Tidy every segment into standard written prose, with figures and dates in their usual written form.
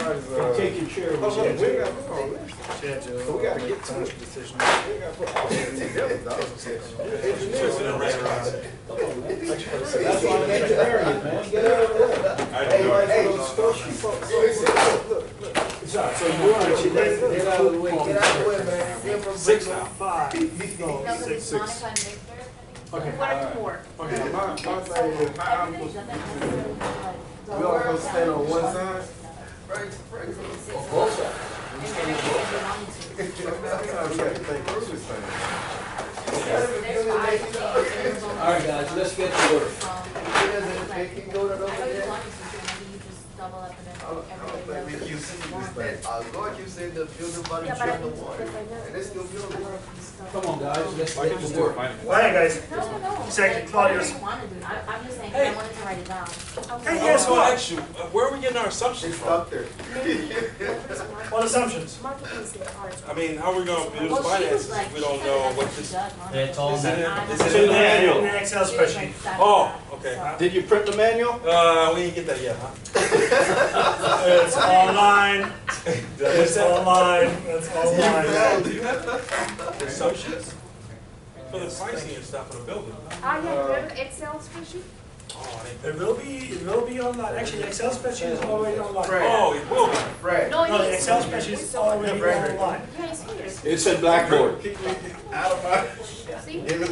Take your chair. Oh, look, we got put on this. So we gotta get to it. decision. We gotta put all that together, dog. Engineers in the restaurant. That's why I'm engineering, man. Get out of the way. Hey, look. So you're on it. Get out of the way. Get out of the way, man. 6 now. 5. No, because it's Monica and Victor. Okay. What are 4? Okay, my thing is, how I'm Everything's supposed done that. we all gonna stand on one side? Both sides. All right, guys, let's get to work. Double up and then I think you see this thing. God, you said the building body yeah, shut but the water. And they still building. Come on, guys, let's get to work. Well, hey guys. No. Second, Like, Claudius. whatever you want to do. I'm just saying, Hey. I wanted to write it down. Hey, I guess was gonna what? ask you, where are we getting our assumptions It's from? stuck there. What assumptions? I mean, how are we gonna build Well, she was finances like, if we don't know what this? It's all Is it in- is It's it in in the the manual. manual? In the Excel spreadsheet. Oh, okay. Did you print the manual? We didn't get that yet, huh? It's online. It's online. It's online. Do you have assumptions for the pricing and stuff for the building? Ah, yeah, do you have an Excel spreadsheet? Oh, I didn't- It will be online. Actually, the Excel spreadsheet is already online. Oh, it will be. Fred. No, No, the it's Excel spreadsheet is already online. Yeah, it's here. It's in Blackboard. Kick me out of my. See? Give us.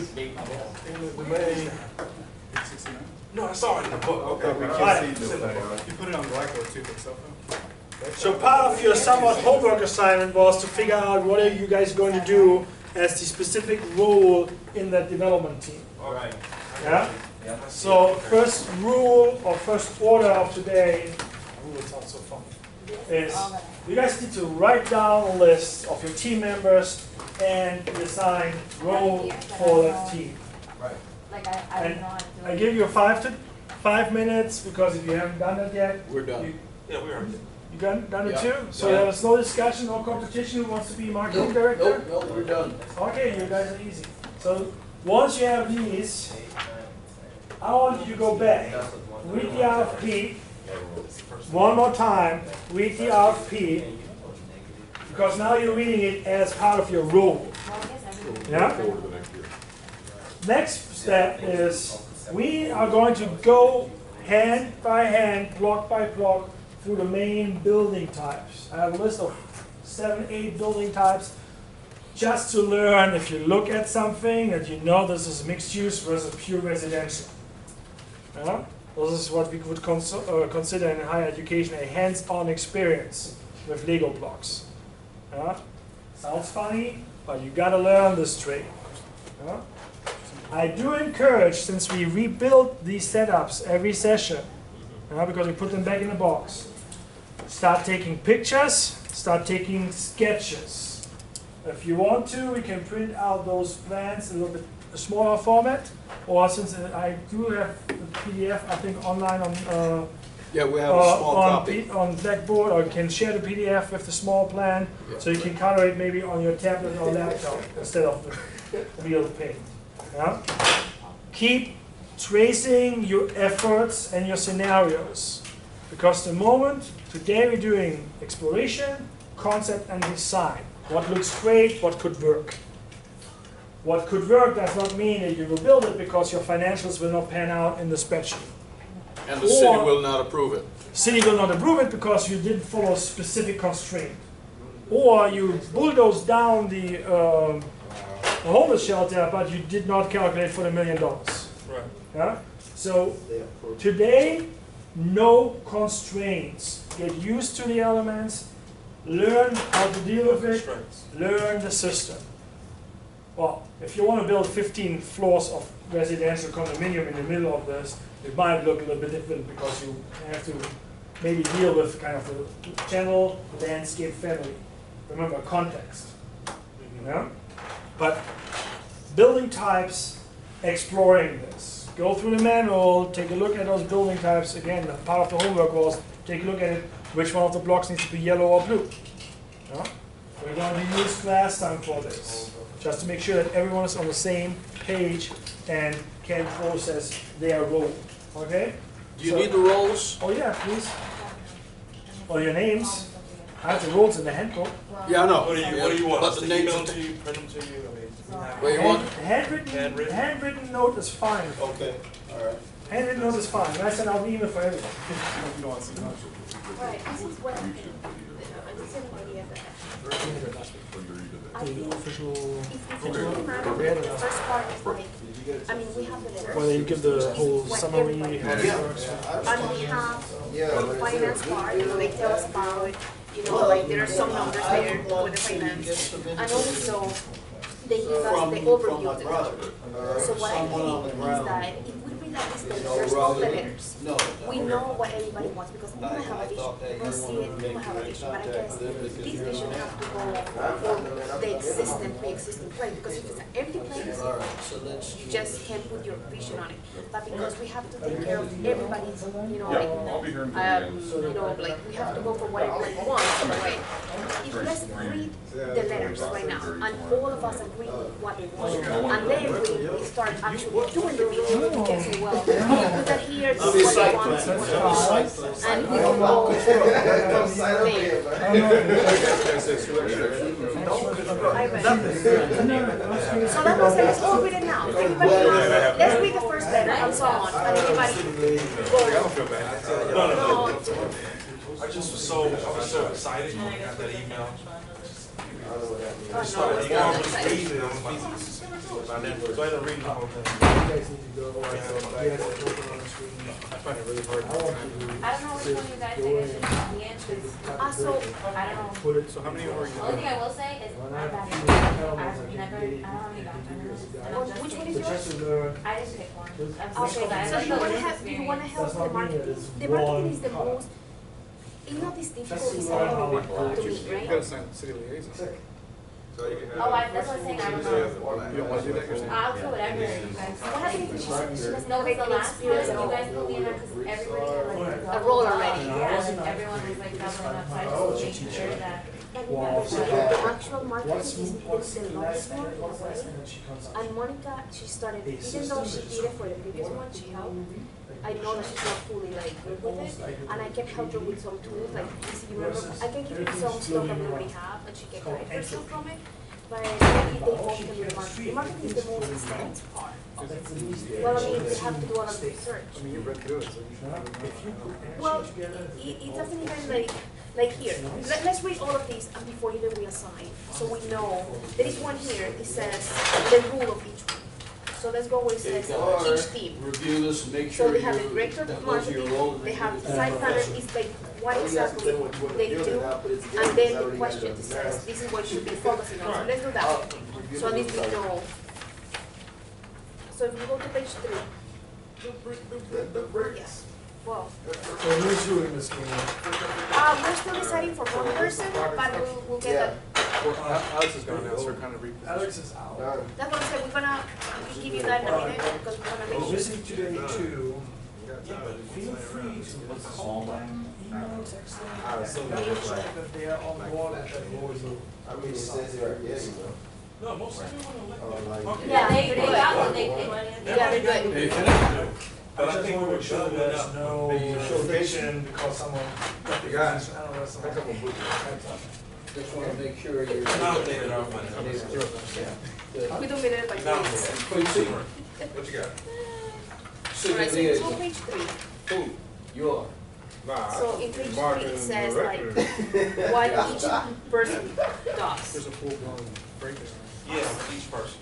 No, I saw it in the book. Okay, we Alright. can see this thing. You put it on Blackboard too, for cell phone? So part of your somewhat homework assignment was to figure out what are you guys going to do as the specific role in that development team. All right. Yeah? So first rule or first order of today, rule sounds so funny, is you guys need to write down a list of your team members and assign role for that team. Like, I don't know how to do it. I give you 5 minutes because if you haven't done it yet, We're done. Yeah, we heard it. you done it Yeah. too? So Yeah. there's no discussion, no competition, who wants to be marketing director? Nope, we're done. Okay, you guys are easy. So once you have these, I want you to go back, read the RFP, one more time, read the RFP, because now you're reading it as part of your role. Well, I guess everything. Yeah? Next step is we are going to go hand by hand, block by block, through the main building types. I have a list of 7, 8 building types just to learn if you look at something that you know this is mixed use versus pure residential. Yeah? This is what we would consider in higher education a hands-on experience with Lego blocks. Yeah? Sounds funny, but you gotta learn this trade. Yeah? I do encourage, since we rebuild these setups every session, because we put them back in the box, start taking pictures, start taking sketches. If you want to, we can print out those plans in a little bit smaller format, or since I do have the PDF, I think online on Yeah, we have a small copy. on Blackboard, or you can share the PDF with the small plan, Yeah. so you can color it maybe on your tablet or laptop instead of the real paint. Yeah? Keep tracing your efforts and your scenarios, because the moment today we're doing exploration, concept, and design. What looks great, what could work. What could work does not mean that you will build it because your financials will not pan out in the spreadsheet. And the city will not approve it. City will not approve it because you didn't follow a specific constraint. Or you bulldoze down the homeless shelter, but you did not calculate for the $1 million. Right. Yeah? So today, no constraints. Get used to the elements, learn how to deal with it, learn the system. Well, if you want to build 15 floors of residential condominium in the middle of this, it might look a little bit different because you have to maybe deal with kind of the general landscape family. Remember, context. Yeah? But building types, exploring this. Go through the manual, take a look at those building types. Again, part of the homework was take a look at it, which one of the blocks needs to be yellow or blue. Yeah? We're going to use class time for this, just to make sure that everyone is on the same page and can process their role. Okay? Do you need the roles? Oh yeah, please. Well, your names, I have the rules in the handbook. Yeah, I know. What do you want? But Just the email names. them to you, print them to you, I mean. Where you want? Handwritten, handwritten note is fine. Okay, all right. Handwritten note is fine, and I send out an email for everyone. You don't want to see much. Right, this is what I think, I just have an idea that I The think official, if you remember, the first part is like, I mean, we have the letters. where you give the whole What summary, everybody how it knows. works. And we have the finance part, they tell us about, like there are some numbers there with the finance. And also, they give us the overview of the country. So what I think is that if we read at least the letters, all the letters, we know what everybody wants, because we might have a vision. We see it, we might have a vision, but I guess this vision has to go for the pre-existing place, because if it's an empty place, you just can't put your vision on it. But because we have to take care of everybody's, like we have to go for what everybody wants in a way. If let's read the letters right now, and all of us agree with what we want, and then we start actually doing the vision, we can say, well, we put that here, this is what we want, and we can go So that was it, let's go read it now. Everybody, let's read the first letter and so on, and everybody No, no, no. I just was so excited when I got that email. I started reading it, I was like, so I had to read the whole thing. You guys need to go, you guys have to open on the screen. I find it really hard. I want you to I don't know which one you guys think I should have the answers. So, I don't know. put it. So how many more are you Only doing? thing I will say is When I'm I bad. feel I've like never, I don't know how many doctors. And I'm just Which one is But yours? just to learn, I just pick one. Okay, so you wanna have, you wanna help That's the not me, marketing? it's The marketing is the one most, it's not this difficult, Just to it's learn all how to it works. me, You right? gotta sign city liaison. Oh, that's what I'm saying, I don't know. You don't want to do that, you're saying? I'll do whatever you guys. What happened if she doesn't No, have because the any last time, experience you at all? guys put me in there, because everybody had like A role already. Yeah, like everyone was like doubling up, so I just making sure that. And remember, the actual marketing what's, is what's the the lowest last one, minute, what's the last right? minute she comes out? And Monica, she started, even though she did it for the previous one, she helped. I know that she's not fully like good with it, and I can help her with some tools, like if you remember, I can give you some stuff that we already have, and she can write herself from it. But maybe they both can do the marketing. The marketing is the most expensive part. That's the least day. Well, I mean, they have to do a lot of research. I mean, you read through it, so you should. If you put Well, energy together. it doesn't even like here. Let's read all of these and before even we assign, so we know. There is one here, it says the rule of each one. So let's go where it says each team. Review this, make So sure they have the you're, director that of those are your roles. marketing, they have the site planner, is like what exactly they do, and then the question that says, this is what you should be focusing on. So let's do that. So at least we know. So if you go to page 3. Yes. Well, So who's you in this game? we're still deciding for one person, but we'll get that. Well, Alex is gone now, so we're kind of repositioning. Alex is out. That's what I said, we're gonna give you that in a minute, because we're gonna make sure. Missing today too. Feel free to call them, email, text them, and make sure that they are on board and that you always will. I mean, it says it right there, you know. No, most everyone will let Yeah, they got what they did. Yeah, they're good. But I think we were sure showing there's up. no restriction because someone. You got it. I don't know, someone. Just wanna make sure you're. Nominated our money. We don't need it by minutes. Please see. What you got? Alright, so it's on page 3. Who? You are. So in page 3, it says like, what each person does. There's a full-blown breakdown. Yeah, each person.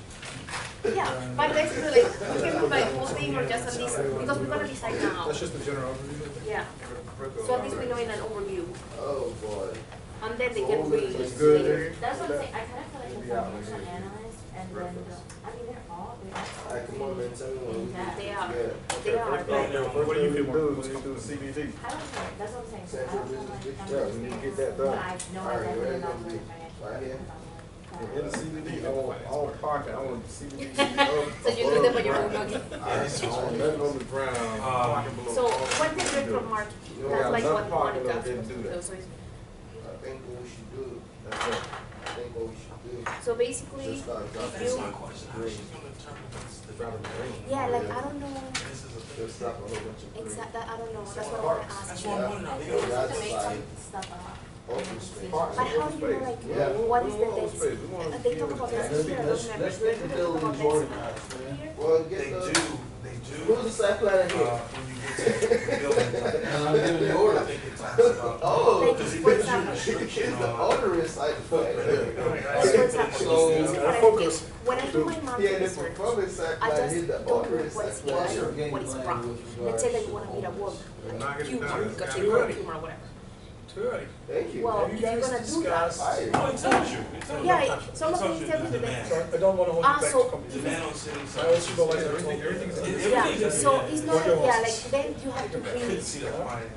Yeah, but basically like, we can put like whole thing or just at least, because we're gonna decide now. That's just the general overview. Yeah, so at least we know in an overview, Oh, boy. and then they can read good. later. That's what I'm saying, I kind of feel like the financial analyst, and then, I mean, they're all, Alright, come on, man, tell me when. They are, Yeah. they are, but What do you feel more? When you do CBD. I don't care, that's what I'm saying, so I don't feel like Yeah, we need to get that But done. I know I Alright, definitely ready? not doing financial. Right here. In the CBD, I want parking, I want CBD. so you do them on your own money. I want nothing on the ground. So what the director of marketing, that's like what Monica, so it's think what we should do, that's it. I think what we should do, So basically, just start if dropping That's you, my question, how she's gonna determine what's the green? yeah, like, I don't know, This is a just stop a whole bunch of green. exact, I don't know, that's what I wanna ask That's you. what I'm wondering, I are they think gonna we have to That's make like some stuff up. open space. But how do you know, like, Yeah. what is the We want density? space. We want They to talk be about able to- density here, I don't remember. Let's make the They talk about buildings density organized, man. here. Well, They get do, the, they do. who's the site plan here? When you get to the building, And I'm giving the order. I think it talks about. Oh, Like, Because it for gives you example, restriction it's the on. onerous site plan. Like, for example, So, this is what I focus. think. When I do my monthly yeah, the research, performance site I plan just is the don't look onerous what is site here, I plan. look what is wrong. Let's say that you wanna meet a work, Knock like, it humor, down. because Too you work early. humor or whatever. Too early. Thank you. Well, Have if you you're guys gonna do that, discussed? Fire. Oh, it tells you. It tells you. yeah, some It of tells them you tell you the the demand. demand. I don't want to hold you back so- to company. Demand on city. I also go like everything is. Yeah, so it's not, yeah, like, then you have to Couldn't really, see that line.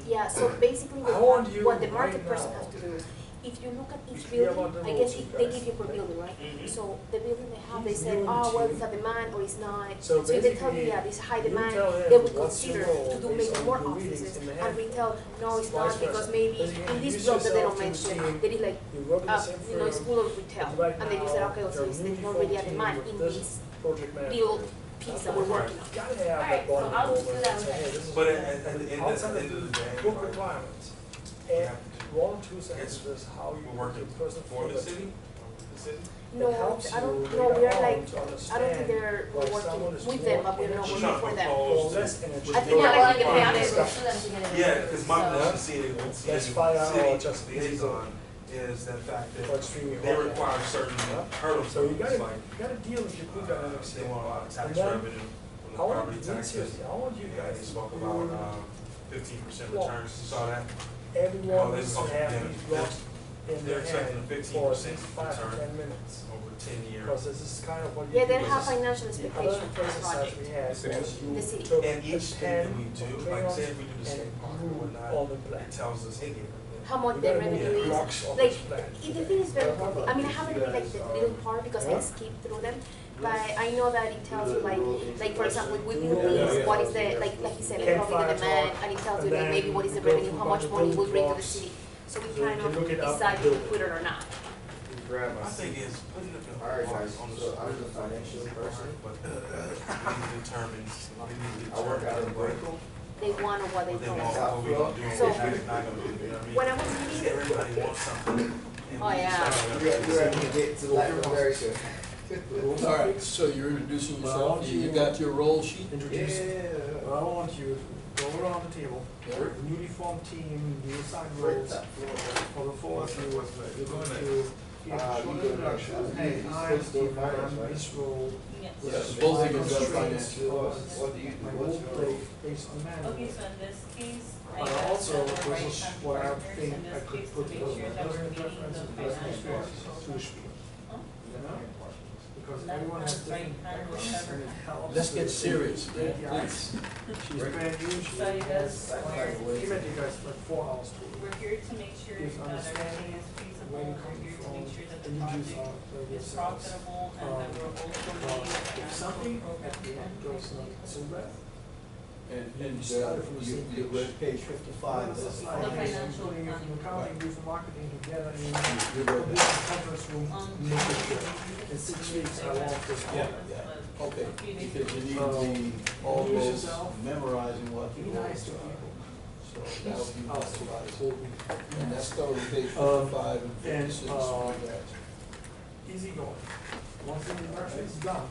yeah, so basically I want what, you what the market right person now. has to do, if you look at each Be clear about building, the I guess rules, they guys. give you per building, right? Mhm. So the building they have, they He's said, new oh, to well, you. it's a demand or it's not. So So if they tell you, basically, yeah, this high you demand, tell him they would what's your consider role to do based maybe on more your readings offices, in the and hand. retail, no, it's Vice not, because versa. maybe Basically, in this use block that they yourself don't to mention, see they did like, You work in the same you know, firm. school of retail, and right and then you said, now, okay, so you're a it's newly not really formed a team demand with in this this project manager. little piece that we're working on. You gotta have Alright, that so bond I'll just moment do that and say, with hey, it. this is But at the end outside of the day, book requirements. And one or two sentences how you we're working the person for the feel city, the city. No, It helps I don't, you no, later we're on like, to I don't understand think they're why working someone is with them, more but we're not She's working not for them. or proposed less to. energy. I think Yeah, they're like like you can pay on it independent. for them to get it. Yeah, because my So- position with the That's fire or city just liaison is the fact Or that extremely they hot. require certain hurdles, So you like, gotta deal with your group dynamics. they want a lot of tax And then, revenue from the I want, property taxes. seriously, I want you Yeah, guys they to spoke about 15% Well, returns, you saw that? everyone Oh, needs this- to have yeah, these blocks in they're their expecting hand a 15% for at least 5 to return. 10 minutes. Over 10 years. Because this is kind of what you Yeah, do. they have financial The expectations other for the exercise project. we had was you The city. took And a each thing that we do, pen, like say crayons, if we do the and skate park or drew whatnot, all the plan. it tells us, hey, How much You their gotta move revenue blocks is, of like, this plan. the thing is very complicated, I mean, I haven't read like the little part because I Yeah. skipped through them, but I know that it tells you like for example, with buildings, what is the, like he said, like probably the demand, and it tells you like maybe what is the revenue, how much money it will bring to the city. So we kind you look it of up decide and if we build put it or not. Grab I my think it's putting the Alright guys, on the so I'm the financial person. but we need to determine, I work out in Brickell. They want or what they what they don't want, want. what we gonna do, and So- what we're not gonna do, you know When what I I was mean? reading, Everybody wants something. and Oh, we yeah. decide You're ready to get to Latin America. All right, so you're introducing Well, yourself, you got your roll sheet? Introduce, Yeah. well, I want you to go around the table, Yeah. newly formed team, new assigned Right roles, top floor. for the four of you, you're going to give a You short go introduction, next. hey, You I'm supposed to go Steve, finance, I'm right? this role. Yes. Yes, both of you got Constraints finance. What do you do? My What's role your play role? based on manual. Okay, so in this case, I But have also, the this right is hand what I partners think in I this could case to put make those sure that we're personal meeting preferences, the personal financial. experiences, to speak. Huh? You know? Because Left everyone hand, has right different hand, backgrounds whichever. and it helps. Let's get with serious, man, KPIs. She's brand new, she So you guys has, aware- she met you guys like 4 hours to. We're here to make sure Gives that everything understanding is feasible, where you we're come here to from, make sure that the and you use project our is profitable, and that we're also meeting the if financial something program at the end goes not so well, And you started from the same you read page 55. this is that's like, The fine. financial putting you from accounting, you from marketing together in a You read this that. conference room, make it good. In 6 weeks, I want this Yeah, one. yeah, okay, because you need to So, be almost use yourself. memorizing what Be you nice to want. people. So that'll be I'll nice. survive. And that's covered on page Um, 55 and and, 56 for you guys. Easy going. One thing the merchant is done.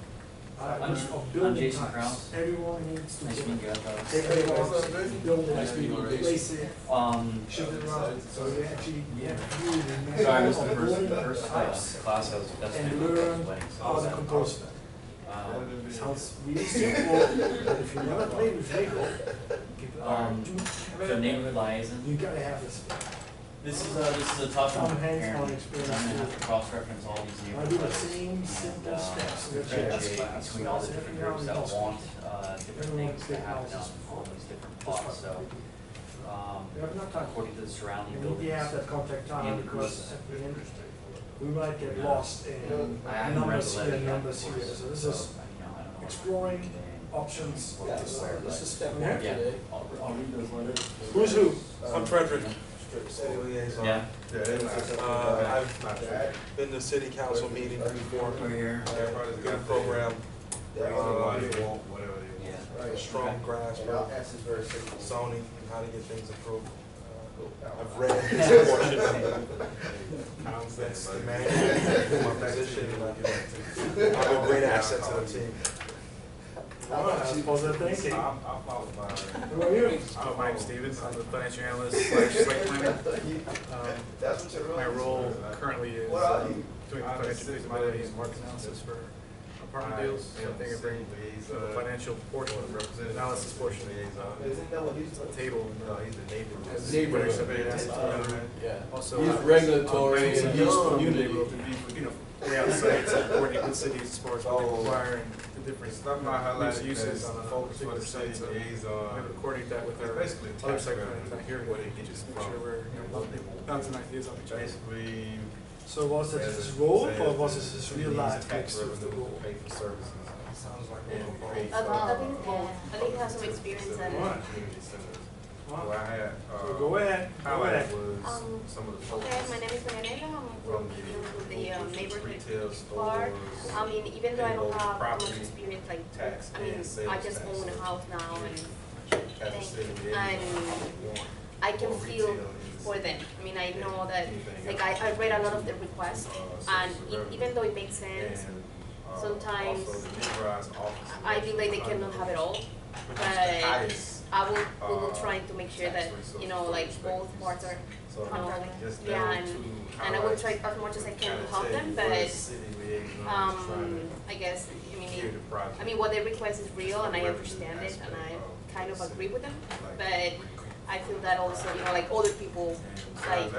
I'm Of building Jason types. Krause. Everyone needs to. Nice to meet you. Take Hey, it what's away, up, Jason? build it, Nice meeting you, Jason. place it, shift it around, so you actually have to do the Sorry, I missed the of building first types class I was, that's and my learn wedding, so I how was to at compose that. Sounds really simple, but if you never played with Lego, people are so neighborhood liaison. you gotta have this. This is a tough one Some to prepare. hands-on I'm experience gonna have too. to cross-reference all these I do neighborhood the lists same and, simple steps in the differentiate jazz class. between all the different groups that want, different Everyone things to take happen houses on all these different Just plots, like so, we do. We have enough time. according to the surrounding You need to buildings. have that contact time and because groups. at the end, we might get lost in I haven't read numbers the here letter and yet, numbers of here, course, so this so, is you know, I don't know. exploring options. Yeah, so this is step one Yeah, today. I'll read those letters. Who's who? I'm Frederick. city liaison. Yeah. I've been to city council meetings before. Good program. A strong grasp of zoning and how to get things approved. I've read this portion of the manual, my position, and I'm a great asset to the team. Positive thinking. I'm followed by. Who are you? I'm Mike Stevens. I'm the financial analyst / site planner. My role currently is doing financial feasibility and market analysis for apartment deals. So I think I bring the financial portion, the analysis portion to the table. As also, He's regulatory and he's community. You know, way outside, so coordinate with cities as far as what they require and the different uses on a particular site. So we have to coordinate that with our other site planners out here. Just make sure we're bouncing ideas off each other. So was it his role or was it his real life mixed with the role? Sounds like I think he has some experience in Go ahead. Go ahead. Okay, my name is Marianela. I'm with the neighborhood part. I mean, even though I don't have much experience, like, I mean, I just own a house now and I can feel for them. I mean, I know that, like, I read a lot of the requests, and even though it makes sense, sometimes I feel like they cannot have it all, but we will try to make sure that, you know, like, both parts are, yeah, and I will try as much as I can to help them, but, I guess, I mean, what they request is real, and I understand it, and I kind of agree with them, but I feel that also, you know, like, other people, like,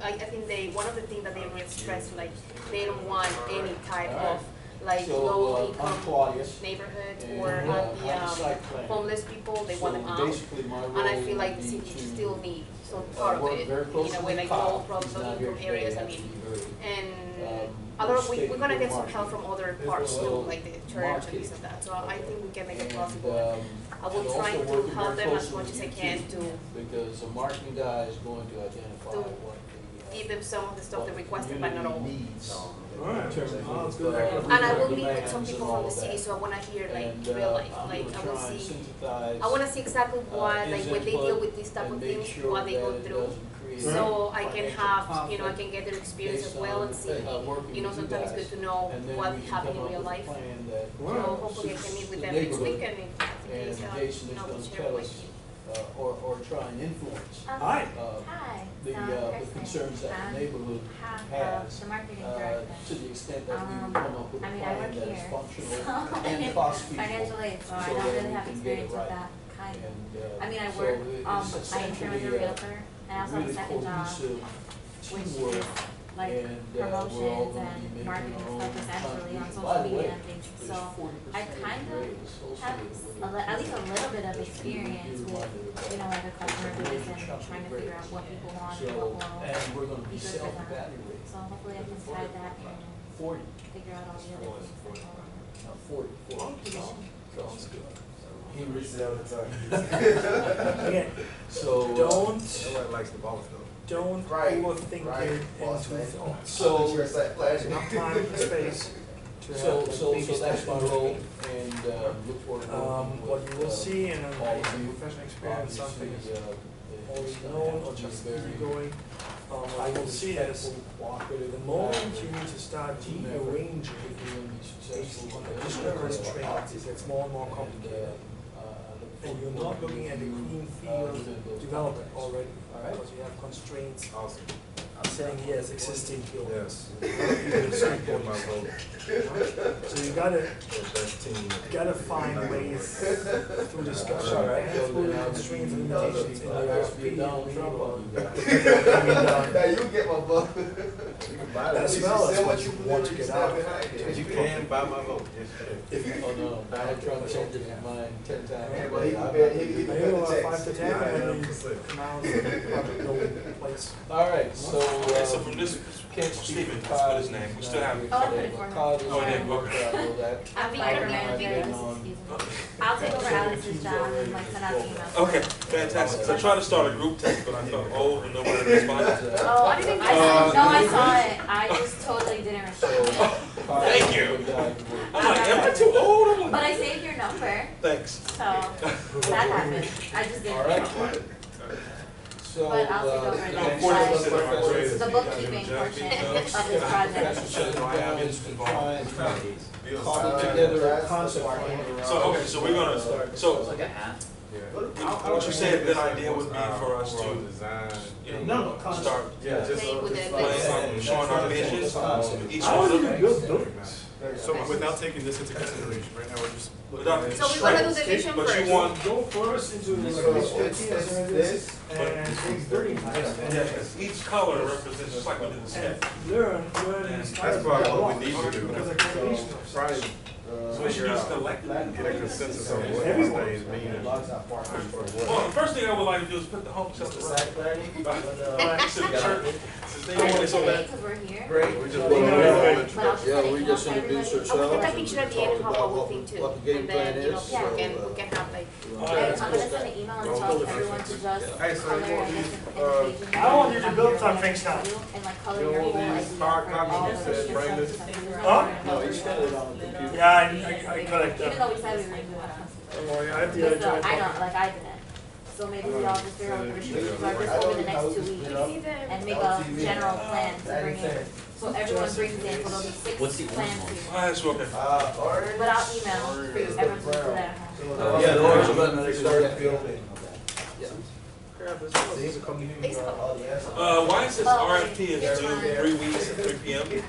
I think one of the things that they really stress, like, they don't want any type of, like, low income neighborhood or the homeless people, they want them out. And I feel like the city still needs some part of it, in a way, like low income areas, I mean. And we're gonna get some help from other parts too, like the church and this and that. So I think we can make it possible. I will try to help them as much as I can to Because the marketing guy is going to identify To what give them some of the stuff they requested, but not all. needs. Alright. And I will meet with some people from the city, so I wanna hear like real life, like I will see. I wanna see exactly what, like when they deal with this type of things, what they go through. So I can have, you know, I can get their experience as well and see, you know, sometimes it's good to know what happened in real life. So hopefully I can meet with them next week and if Jason is I will going to share tell with us, you. or try and influence Hi. Hi. the concerns that the neighborhood has, the marketing to the extent that we can come up with a I plan work that is here, functional and cost feasible. financial aid, so I so don't that really we have can get it experience with right. that kind of. And, I mean, I so work, it's I intern as a essentially, realtor, and I also have a really second job, cohesive which teamwork, is like and we're all promotions gonna be and making marketing our stuff own essentially on contribution. social By the media way, and things, there's so 40% I kind of grade have associated with at least a little bit of Just experience be with, reminded of you know, like a customer There's a base major and chunk of trying to grades. figure out what people want So, and what will and we're gonna be be good for them. self-evaluating. So hopefully I can try that and 40, figure out all the other things. that go on. 40. Sounds good. He reaches out the time. Again, So, don't Nobody likes the boss though. Right, overthink right, it boss into man. thoughts. So- You're a flash. Enough time and space to have so, like so, baby so that's steps my into role, it. and, look forward to What you will see in a all of you. professional experience, something is always it's known or just easygoing. I will see is the moment you need to start rearranging based on additional constraints, it gets more and more complicated. And you're not looking at a green field development already, because you have constraints Awesome. saying yes, existing buildings. Yes. Get my vote So you gotta for best team. find ways through discussion and through the constraints and limitations in the RFP. Now you get my vote. That smell is what you want to get out. You can buy my vote. Oh no, I had tried to change it in mine 10 times. But he I know about 5 to 10, Yeah, and yeah. then come out and probably no place. All right, so, Okay, so from this, can't speak Steven, for that's what Todd. his name, we still have. Oh, I put it for him. Todd is Oh, yeah, on work, okay. I know that. I'll be your manager. I'll take over Alice's job and like send out emails. Okay, fantastic. So I tried to start a group text, but I felt old and nobody responded. Oh, I didn't. I saw it. I just totally didn't respond. Thank you. I'm like, am I too old? I'm But like, I saved your number, thanks. so that happened. I just didn't. All right. So, But I'll take over next that. item The bookkeeping portion of this project. is to try and cobble together a concept plan. So, okay, so we're gonna, It's so like a hat. what you say a good idea would be for us to, design. you No, know, concept. start Yeah, just. Playing with the playing, showing our vision, each I one don't of even them. build buildings. So without taking this into consideration, right now we're just looking Without- at it. So we're gonna do the vision But first. you want, Go first into like this 15 or something like this, and take 30 times. yeah, 'cause each color represents, just like we did the sketch. And learn these That's colors probably are what we need to wrong, do. because they're combination of Probably, So we should use collective. get a consensus on what these Everyone. things mean. Well, the first thing I would like to do is put the home shelter right next to the church. Since they want it so bad. Because we're here. Great, we just. But I'll just Yeah, let we you just know introduce everybody- I'll ourselves. take a picture at the end of how I would think too. What the game And plan then, you know, is. we can have like. I'm gonna send an email and tell everyone to just Hey, so color, you want I these, guess, in pages. I want you to build some things now. And like color You your want whole these idea hard for copies all that the said different bring this? stuff. Huh? No, he's got it on the computer. Yeah, I collect Even them. though we said we were gonna do that. Don't worry, I have the Because, other I know, like I didn't. So maybe we all just figure out what we should do for just over the next 2 weeks and make a general plan to bring in. So everyone brings in, so there'll be What's 6 the plans orange here. Ah, that's okay. But I'll email for you, everyone can do that at home. Yeah, the orange button, they start building. Why is this RFP is due 3 weeks at 3 p.m.?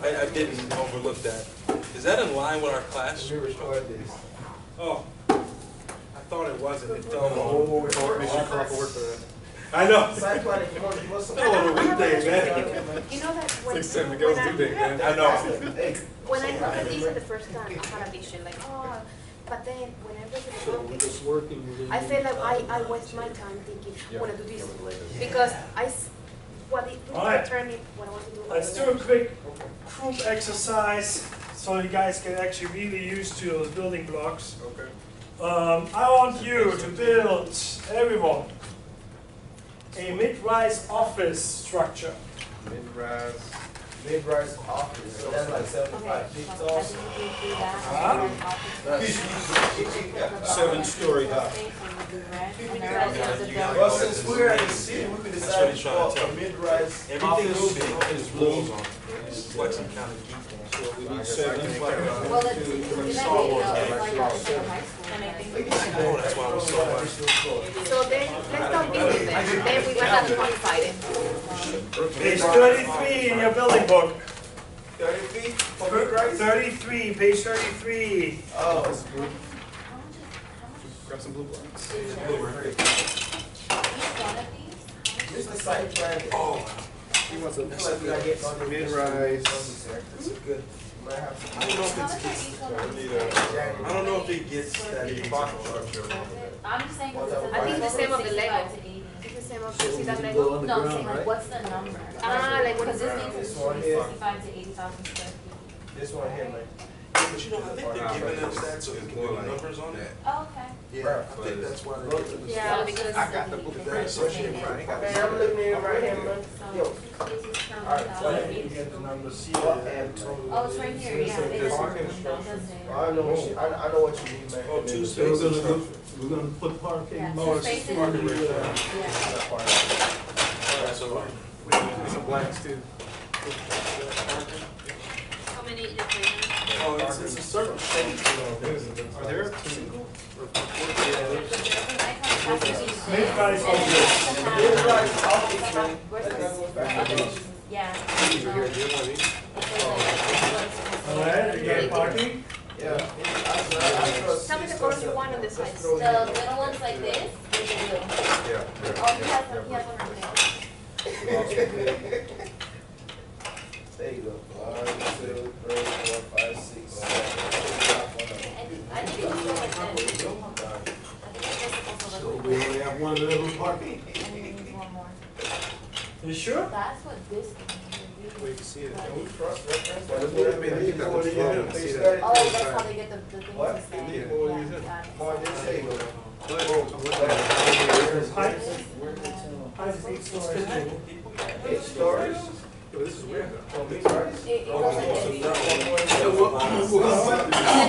I didn't overlook that. Is that in line with our class? Oh, I thought it wasn't. It fell on. Make sure you come up and work for that. I know. I on a weekday, You man. know that when, 6, 7 girls do that, man. I know. when I looked at these the first time, I had a vision like, oh, but then when I read the So we're just working within. I feel like I waste my time thinking, I want to do this. Because what it All right. turned me, what I want to do. Let's do a quick group exercise so you guys can actually really used to those building blocks. Okay. I want you to build, everyone, a mid-rise office structure. Mid-rise. Mid-rise office, so that's like Okay, 75 feet so tall. I think we do that. Huh? 7-story house. And the rest of the building. Well, since we're in the city, we could decide That's what he's trying to for tell a me. mid-rise Everything office. big is rules on it. It's like some kind of geek. So we need 7. Well, it's, in that video, it's like a high school. And I think. Oh, that's why I was so much. So then, let's start building them. Then we will have to quantify it. Page 33 in your building book. 30 feet for mid-rise? 33, page 33. Oh, that's good. Grab some blue blocks. Each one of these? This is the site plan. Oh, He wants a mid-rise. That's good. I don't know if How it's, much are each one of these? I don't know if it gets that box structure. I'm just saying, because it says I think the same of the 65 Lego. to 80. It's the same of, you see that Go Lego? on the No, I'm ground, saying like, right? what's the number? Like what Because is this it? means This it's one usually here. 65 to 80,000 square feet. This one here, man. But you know, I think they're giving us that so we can put numbers on it. Oh, okay. Yeah, I think that's why they're giving us. Yeah, because I got the book That's so cheap, right? Man, I'm looking at it right here, man. Yo. So you get the number C. Oh, it's right here, yeah. It is. Parking It does say. I know what you, I know what you mean, man. Oh, two So we're spaces. gonna, we're gonna put parking. Yeah, more two spaces. parking. Yeah. Alright, so We need some blanks too. how many different? oh, it's a certain shape. Are there single? Mid-rise office. Mid-rise office, man. Yeah. All right, you got parking? Yeah. Tell me the colors you want on the sides. The little ones like this, there's a blue. Yeah. Oh, he has one right there. There you go. 1, 2, 3, 4, 5, 6, 7. I think it's still like that. I think it's So we only have one level parking. and we need one more. You sure? That's what this is. Where you can see it. That's what I mean. You got the phone. They started Oh, this. that's how they get the things What? to say. Yeah. Yeah, More than say, go. There's height, height is 8 stories too. 8 stories? This is weird though. Oh, 8 stories? It wasn't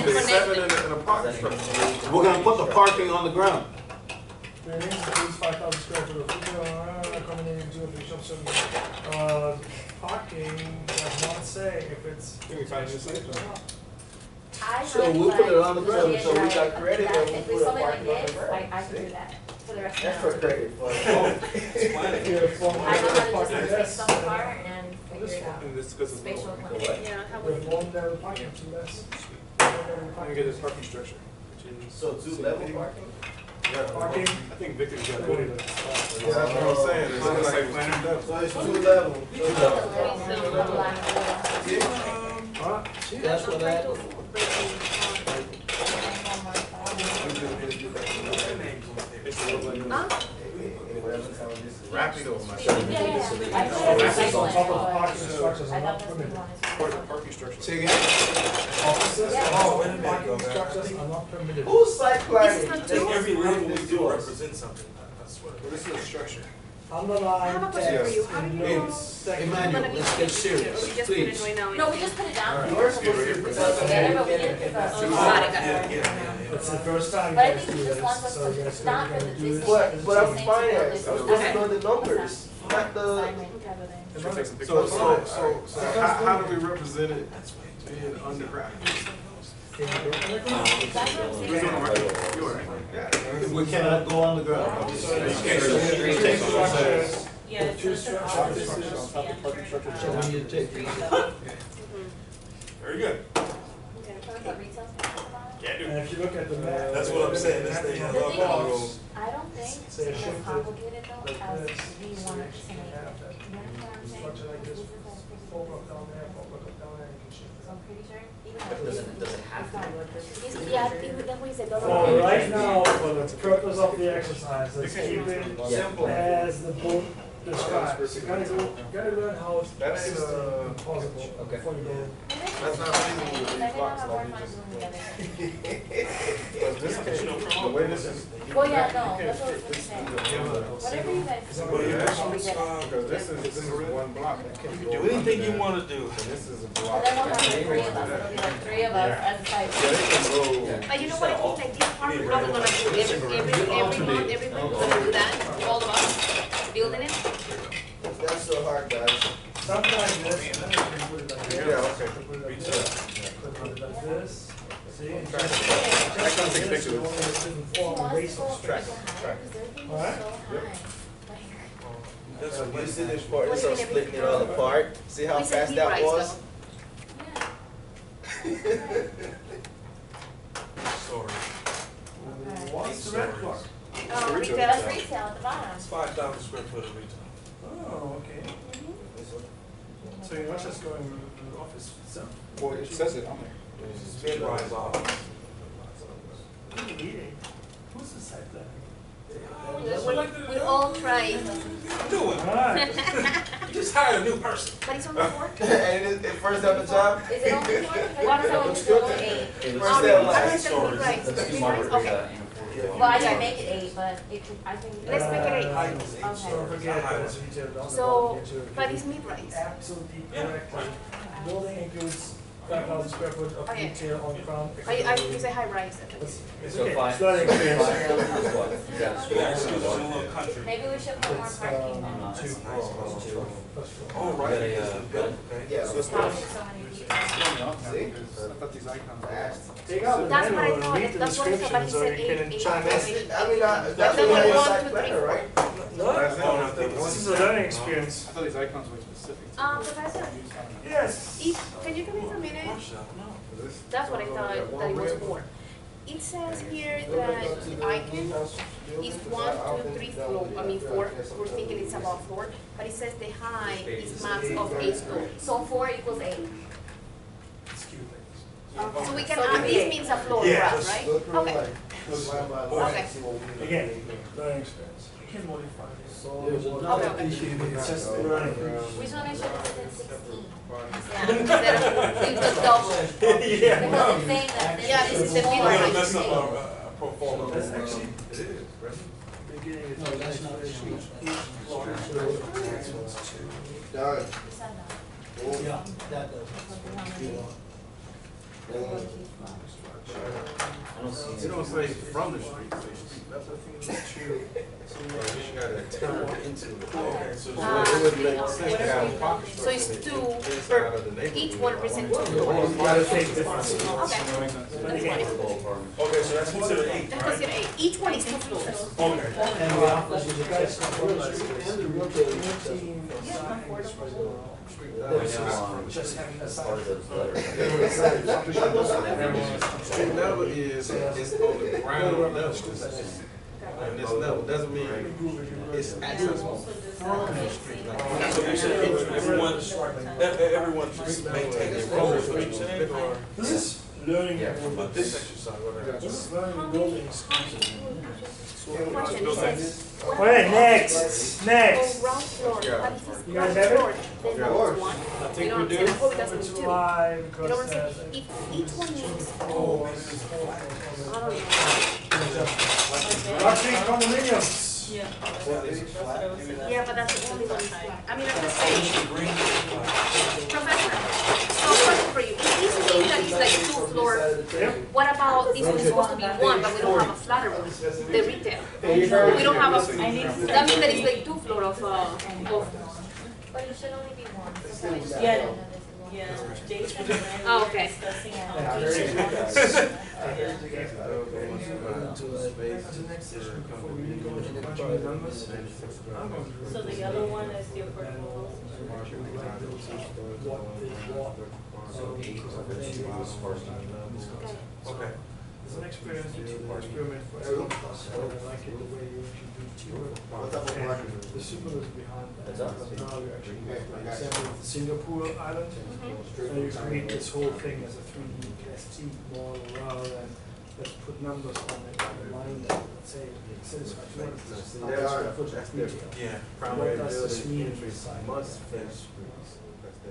There's 7 in a parking structure. We're gonna put the parking on the ground. Buildings includes 5,000 square foot of retail, accommodating two or three shop services. Parking does not say if it's. Can we find this later? I So have, we'll put it like, on the ground, legit, so we like, got credit that. and we'll If put it's a something like parking on the this, ground. I can do that for the rest That's of for the credit. If I you're know how to just parking take less, stuff apart and figure it out. And this because it's Spatial lower. plan. Yeah, how with would, one level parking, two less. Let me get this parking structure. Which is So 2 level parking? Yeah, Parking. I think Victor's got it. Parking. Yeah, that's what I'm saying. It's like site plan does. So it's 2 level. Huh? That's what I. Rapido, my Offices on top of the parking structures I are not thought that's permitted. one is. parking structure. Say again? Offices Yeah. on Oh, top wait a of minute, parking okay. structures are not permitted. Who's site planning? This is not Every label we do represents something. I swear. This is a structure. Underline I have a question for you, how do you know? Emmanuel, let's get serious, Or you just put it please. right now? No, we just put it down. You're supposed to put that Yeah, but we in didn't put the. Got it, got it. It's the first time you But I guys think do this this, one was so you guys not are for gonna the do this. distance. But I'm Same finance, I'm to supposed Okay. to know the numbers, not the. Should take some pictures. So how do we represent it being underground? We're doing it right. You all right? We cannot go on the ground. You can't show me. Two structures, Yeah, it's two just the structures. offices and the So we need to take. Very good. Yeah, dude. And if you look at the map. That's what I'm saying, this thing has a lot of room. I don't think Say it's shift as it complicated though like as this, we so wanted you to can make have it. that You understand what I'm saying? structure like this, This is like four block down there, four block down there, you can shift it. So I'm pretty sure, even Does though. it have to? Yeah, I think that's what he said. For right now, for the purpose of the exercise, let's keep it Simple. as the book describes. You gotta learn how it's That's, possible before you go. That's not feasible with these blocks like this. Because this can, the way this is. Well, yeah, no, that's what I was saying. Whatever you guys. Because this is one block. You can do anything you want to do. And this is a And block. then we'll have like three of us, it'll be like three of us as a side. Yeah, they can go. But you know what, I think like this part, we're probably gonna do every month, we're gonna do that, all of us, building it. That's so hard, guys. Something like this, and then you can put it like this. Yeah, okay. Put it like this. Put it like this. See? And Track. just I can't take a this, picture you of only this. sit and He form a wants base to of go structure. so high, because their thing is Alright. so high. That's You what see this part, this is splitting it all apart, see how We said fast he that writes was? story. What's the red part? Retail. That's retail at the bottom. It's 5,000 square foot of retail. Oh, okay. So you're not just going to the office itself? Well, it says it on there. It's mid-rise office. Eating. Who's the site plan? We all try, Do it. Alright. You just hired a new person. but it's only four. And it first up the job? Is it only one? One is only two, only eight. It First looks that I last. don't think right, Let's do three Margaret lines, okay. and Well, I can make it eight, but it could, I think. Let's make it eight. Don't forget that it's retail, don't So, forget to- but it's mid-rise. Absolutely correct. Building includes 5,000 square foot of Okay. retail on ground. You say high rise. It's So okay, five. it's learning experience. Is what? You got a school, Actually, it's a little country. Maybe we should put more It's, parking then. That's two. nice. That's two. First floor. Oh, You right. got a, It's a building, okay. Yeah. So it's Probably not- so many people. See? I thought these icons were. Fast. Take out the That's what I manual and thought, read the that's what I thought, but description he so said you can eight, chime That's in. it, I mean, that's Then what one, you're a one, site two, planner, three, right? This is a learning experience. I thought these icons were specific. Professor, Yes. can you give me a minute? No. That's what I thought that it was for. It says here that the icon is 1, 2, 3 floor, I mean 4, we're thinking it's about 4, but it says the height is max of 8 floors. So 4 equals 8. So we can add, this means a floor for Yeah. us, right? Okay. Okay. Again, learning experience. We can modify this. Okay. It's just learning. We just want to make sure that it's 16. Yeah, instead of, you just double. Yeah. Because it's saying that this Yeah, this is the four. figure We're gonna height. mess up a pro forma. That's actually- It is, right? No, that's not the street. Done. Yeah, that does. I don't see. It don't say from the street, that's the thing that's true. You gotta turn into it. Okay, so it would make sense to have a pocket So it's structure 2 inside per, of the neighborhood. each one represents 2 You floors. gotta take differences. Okay, that's fine. Okay, so that's considered 8, That's right? considered 8. Each one is 2 floors. Okay. And we offer you the best realize this. And the realtor. Just having a Part of those letters. Street level is, it's on the ground level. And this level doesn't mean it's accessible from the street level. So you said everyone should maintain their road, so you said, or This is learning. but this exercise, whatever. This is learning buildings. Question, it says, Okay, next, next. ground floor, what if it's You guys ground have it? floor, then that is 1? You know what I'm saying? I hope it doesn't It's mean 2. why, You know what I'm because saying? If each one means, I don't know. luxury condominiums. Yeah. Yeah, but that's the only one that's flat. I mean, I'm just saying. Professor, so question for you. If this means that it's like 2 floor, what about this one is supposed to be 1, but we don't have a flatter one, the retail? We don't have a, that means that it's like 2 floor of, But it should only be 1. Yeah, yeah, Jason and I Oh, were okay. discussing Yeah, how very each good. one. That's the next issue before we go into the bunch of numbers. I'm going to So the other one is your proposal. Okay. It's an experience, experiment for everyone. I like it the way you actually do teamwork. What's up with Mark? And the symbolism behind that. That's up. Because now you actually, for example, Singapore Island, and you create this whole thing as a 3D PST model rather than let's put numbers on it and line them, let's say, satisfy 200 square foot of retail. Yeah. What does this mean inside? Must finish.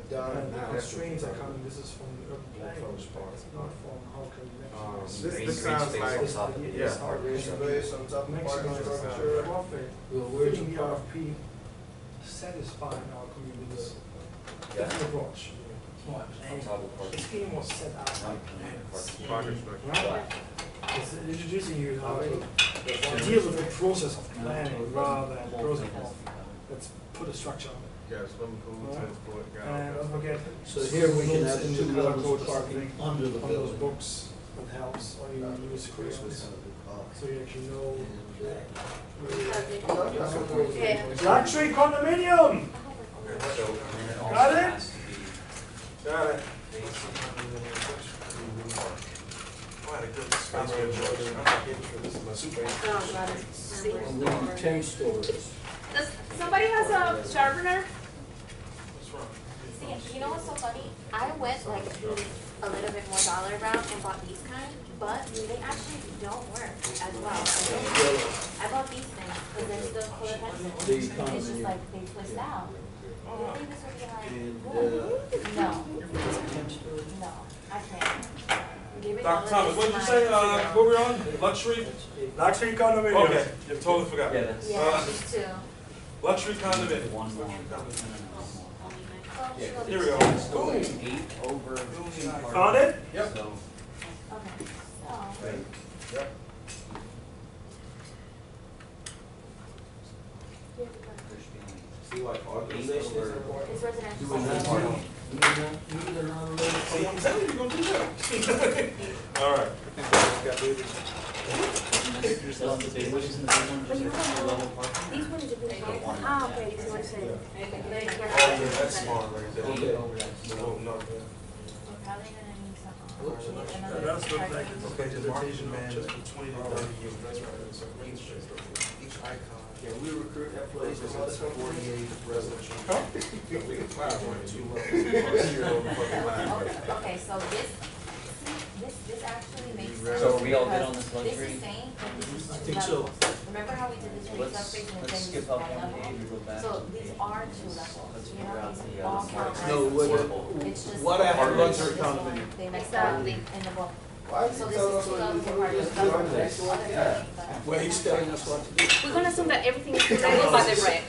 And the constraints are coming, this is from the urban planning part, it's not from how can we actually. This sounds like, yeah. Space on top of Mexico parking is structure. profit, Where's putting the RFP, satisfying our communities. That's the approach. This game was set out like plans. Pocket structure. Right? It's introducing you how to deal with the process of planning rather than the process of, let's put a structure on it. Got a swimming pool, tennis court, And got. don't forget. So here we can add the into 2 color levels code of parking under the on those building. books, that helps, or you use crayons, so you actually know. yeah. Luxury condominium, got it? Got it. I had a good space for Georgia. I'm not getting sure this is my super. Oh, got it. See? 10 stories. Does somebody has a sharpener? What's wrong? See, you know what's so funny? I went like a little bit more dollar route and bought these kind, but they actually don't work as well. I bought these things, but they're still color pencils. It's just like they twist out. You think this would be like, no, no, I can't. Give it all Dr. Thomas, of what did you this say, time. what were we on? Luxury? Luxury condominium. Okay, you totally forgot. Yeah, that's. Yeah, these two. Luxury condominium. Well, she'll Here we be- go. Boom. 8 over 2 Found it? Yep. So, Okay, so. Yep. see what organization is It's residential. See, I'm telling you, you're gonna do that. All right. But you know what? These ones are really nice. Ah, okay, you see what I'm saying. Oh, yeah, that's smart right there. over that. Oh, no. probably gonna need some. That's good, like, Okay, vegetation management for 20 to 30 years. That's right. So each icon. Can we recruit that place? Represents 48 residential. We can fly one, 2 levels. Here over fucking line. Okay, so this actually makes sense. So are we all good on because this luxury? This is saying that this is I two think so. levels. Remember how we did this with Let's subspace and let's then skip this up one one level? page and go back. So these are two levels, Let's you figure know, out these the all other count part. as. No, what- It's just. what after luxury this one, condominium? They make that link in the book. Why So this is two levels apart, this Yeah. level, this other thing, but. Well, he's telling us what to do. We're gonna assume that everything is We're gonna go by the red.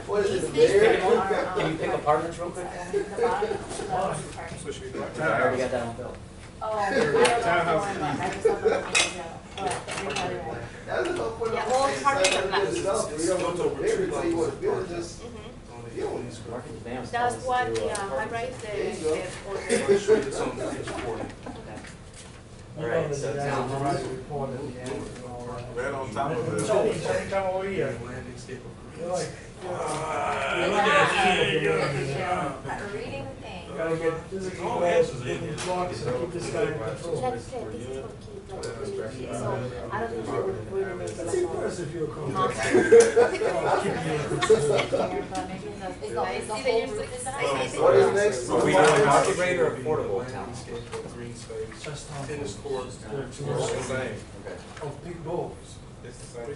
What is These it, the things mayor? are, Can you pick apartments real quick? The bottom, the levels is parking. So should we go back? I already got that on film. Oh, I don't know if I just have the one but you're probably right. That's enough for the. Yeah, well, it's hard to get back. You don't want to build it, so you want to build it, just. Market demand. That's what the high rise, It's on page 40. Alright, so down, down. right, report at the end and all that. Right on top of it. Johnny, come over here. Landscape of You're like, Reading the thing. gotta get physically close with the blocks and keep this guy in control. Like I said, this is for kids, like, really, so I don't think it would really make it See, like first if you're cool. But maybe it's the whole roof is that. What is next? Are we doing market rate or affordable town? landscape of green space, Just on tennis courts, There are two it's the levels same. of big balls. It's the same.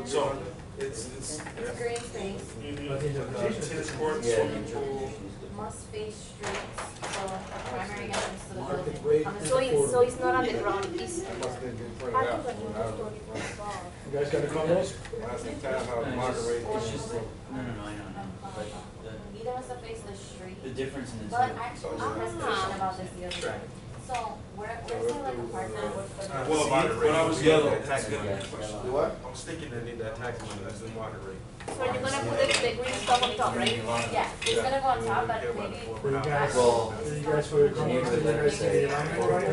So, it's, It's green space, But the interpretation tennis is courts, Yeah. swimming pool. must face streets, so a primary entrance to the Market building. rate. On the So street. it's, so it's not underground, it's That must have been printed parking out. when you just don't even involve. You guys got the combos? When I say townhouse, market rate. It's just, no, I know. But Either has to face the street, the difference in the but two. I was thinking about this the other day. So, we're saying like apartment. Well, when I was yellow, tax Do what? I was thinking they need that tax money, that's the market rate. so you're gonna put the green stuff on top, right? Yeah, it's gonna go on top, but maybe. For you guys, Well, you guys for your combos, did you guys say the alignment right?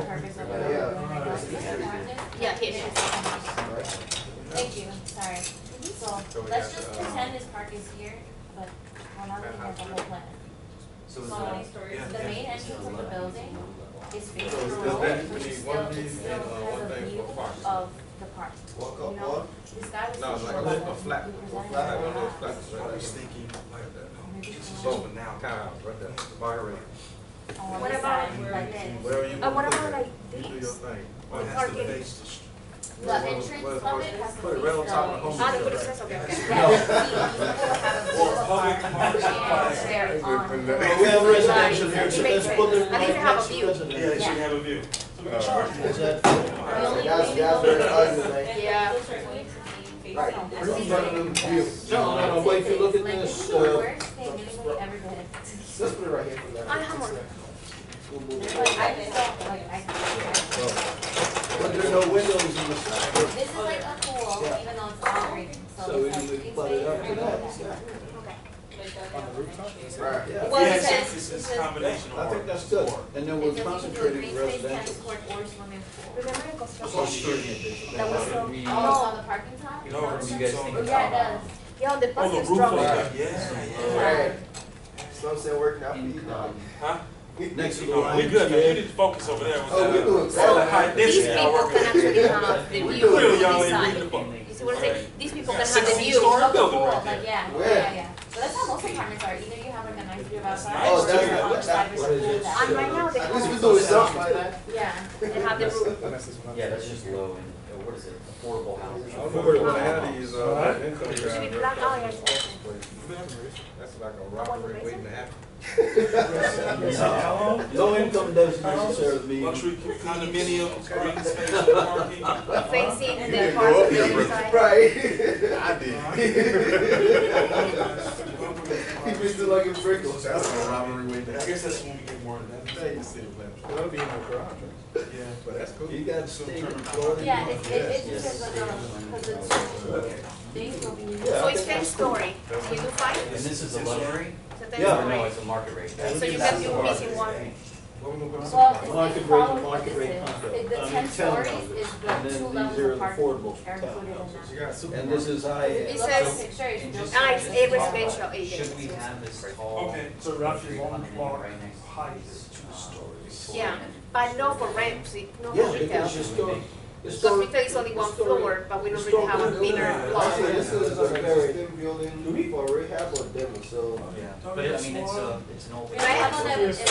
Yeah, here. Thank you, sorry. So, let's just pretend this park is here, but we're not looking at the whole plan. So So, is that, the main entrance of the building is facing the So, road, that- which we is need one still, thing it still and, one has a thing view for parks. of the park. Walk You up, know, walk. this guy was. No, like thinking a about a flat, we presented flat, it like one of those as flats, right? I was thinking like that. maybe So, but now, townhouse, right there, the market rate. on What this about- side, like this. Wherever you What want to about put like it, you do your these? thing. Or It has to parking? face the street. The entrance of it has to Put it face right on top of the the. home. Ah, the good express, okay, okay. Yeah, these people have a view of the park and they're on. We have residential here, so let's put it. At least you have a view. Yeah, they should have a view. Is that? That's very ugly, man. Yeah. Right. No, but if you look at this, Worst thing anybody ever did. Let's put it right here for that. I have one. Like, I just don't, like, but there are no windows in the side. this is like a pool, even though it's all green, So so we it's like can green put it space up to and that. Okay. On the rooftop? Right. Yeah. Well, Yeah, it says, it's a combination of. I think that's good. And then we're It says you can do a concentrating green space, tennis residential. court, or swimming pool. remember the so construction? that was Oh, we, it's on the parking top? No, what do you guys think? Yeah, it does. Yeah, on the Oh, bus the is roof strong. is like, yeah. Right. So I'm saying working out for you now. income. Huh? Next to the No, line. we good, man, you need to focus over there. Oh, we doing All the great. high These density people work. can actually have the We view doing on Clearly, y'all this ain't side. reading the book. You see what I'm saying? These people can have the 16 view. story Of the building pool, right like, there. yeah. So that's how most apartments are, either you have like a nice view of outside, Oh, or that's you're on the what- side that- with what the is pool it? down. And right now they At least we have, doing something like that. Yeah. they have the roof. Yeah, that's just low and, what is it, affordable housing. I don't know where one of these, income It should be drive. black, oh, yeah. That's like a robbery waiting to happen. Hello? Low income doesn't necessarily mean. Luxury condominiums, green space, parking. Facing the park on the other side. Right. I did. People still like in Pringles. That's a robbery waiting to happen. I guess that's when we get more than that. There you see it, That'll be in the garage, right? Yeah, but that's cool. You got Some state term- authority. Yeah, it just says because it's, things will be. So it's 10 story. You do And 5? this is a luxury? So 10 Yeah. Or no, story. it's a market rate? So you can do missing one. What we gonna put the Well, supermarket? if you follow what this is, the 10 stories is the And then 2 these levels are of the parking affordable are included in that. You got And supermarket. this is high If end. you It look at the says- picture, you can just. It's a residential Should we area. have this tall? Okay, so roughly one coming in block right next to height this, is 2 stories. Yeah, but not for rent, see, not Yeah, for retail. because you store, Because retail is only one floor, but we don't really have a bigger block. Actually, this is a existing building for rehab or demo, so. Yeah, but I mean, it's an old. But I have one that is. You